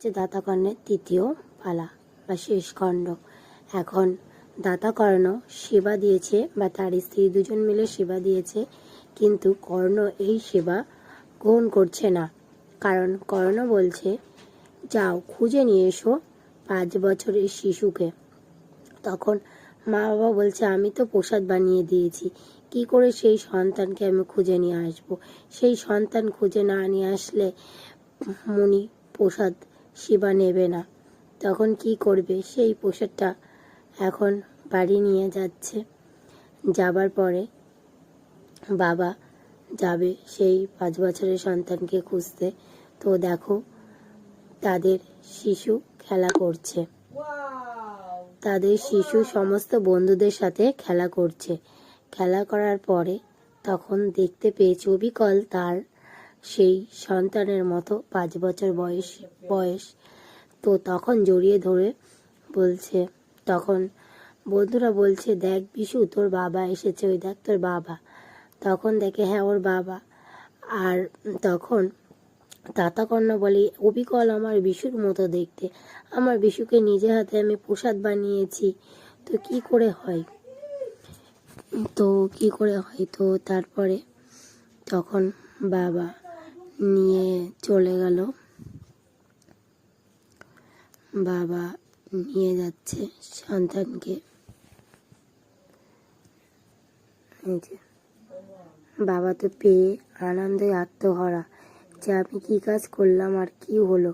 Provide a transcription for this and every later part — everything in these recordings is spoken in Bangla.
দাতাকর্ণের তৃতীয় পালা বা শেষ খণ্ড। এখন দাতাকর্ণ সেবা দিয়েছে বা তার স্ত্রী দুজন মিলে সেবা দিয়েছে, কিন্তু কর্ণ এই সেবা গ্রহণ করছে না। কারণ কর্ণ বলছে, যাও খুঁজে নিয়ে এসো 5 বছরের শিশুকে। তখন মা বাবা বলছে, আমি তো প্রসাদ বানিয়ে দিয়েছি, কি করে সেই সন্তানকে আমি খুঁজে নিয়ে আসবো? সেই সন্তান খুঁজে না নিয়ে আসলে মুনি প্রসাদ সেবা নেবে না। তখন কি করবে? সেই প্রসাদটা এখন বাড়ি নিয়ে যাচ্ছে। যাবার পরে বাবা যাবে সেই 5 বছরের সন্তানকে খুঁজতে। তো দেখো তাদের শিশু খেলা করছে, তাদের শিশু সমস্ত বন্ধুদের সাথে খেলা করছে। খেলা করার পরে তখন দেখতে পেয়েছে অবিকল তার সেই সন্তানের মতো 5 বছর বয়স। তো তখন জড়িয়ে ধরে বলছে, তখন বন্ধুরা বলছে, দেখ বিশু, তোর বাবা এসেছে, ওই দেখ তোর বাবা। তখন দেখে হ্যাঁ ওর বাবা। আর তখন দাতাকর্ণ বলে, অবিকল আমার বিশুর মতো দেখতে, আমার বিশুকে নিজে হাতে আমি প্রসাদ বানিয়েছি, তো কি করে হয়? তো তারপরে তখন বাবা নিয়ে চলে গেল, বাবা নিয়ে যাচ্ছে সন্তানকে। বাবা তো পেয়ে আনন্দে আত্মহারা, যে আমি কি কাজ করলাম আর কি হলো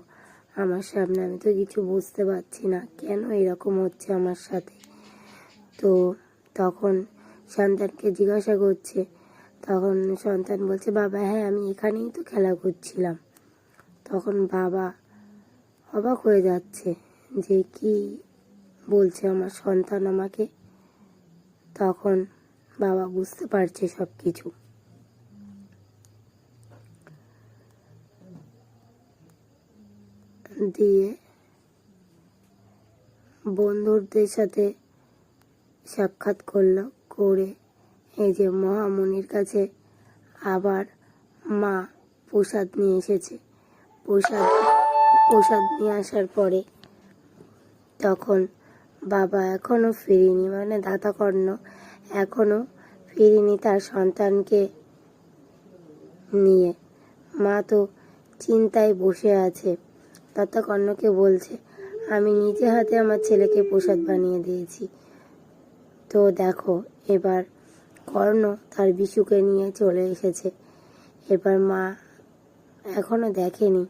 আমার সামনে, আমি তো কিছু বুঝতে পারছি না, কেন এরকম হচ্ছে আমার সাথে। তো তখন সন্তানকে জিজ্ঞাসা করছে, তখন সন্তান বলছে, বাবা হ্যাঁ আমি এখানেই তো খেলা করছিলাম। তখন বাবা অবাক হয়ে যাচ্ছে যে কি বলছে আমার সন্তান আমাকে। তখন বাবা বুঝতে পারছে সব কিছু। দিয়ে বন্ধুদের সাথে সাক্ষাৎ করলো, করে এই যে মহামুনির কাছে আবার মা প্রসাদ নিয়ে এসেছে। প্রসাদ নিয়ে আসার পরে তখন বাবা এখনো ফিরিনি, মানে দাতাকর্ণ এখনো ফিরিনি তার সন্তানকে নিয়ে। মা তো চিন্তায় বসে আছে। দাতাকর্ণকে বলছে, আমি নিজে হাতে আমার ছেলেকে প্রসাদ বানিয়ে দিয়েছি। তো দেখো এবার কর্ণ তার বিশুকে নিয়ে চলে এসেছে। এবার মা এখনো দেখেনি।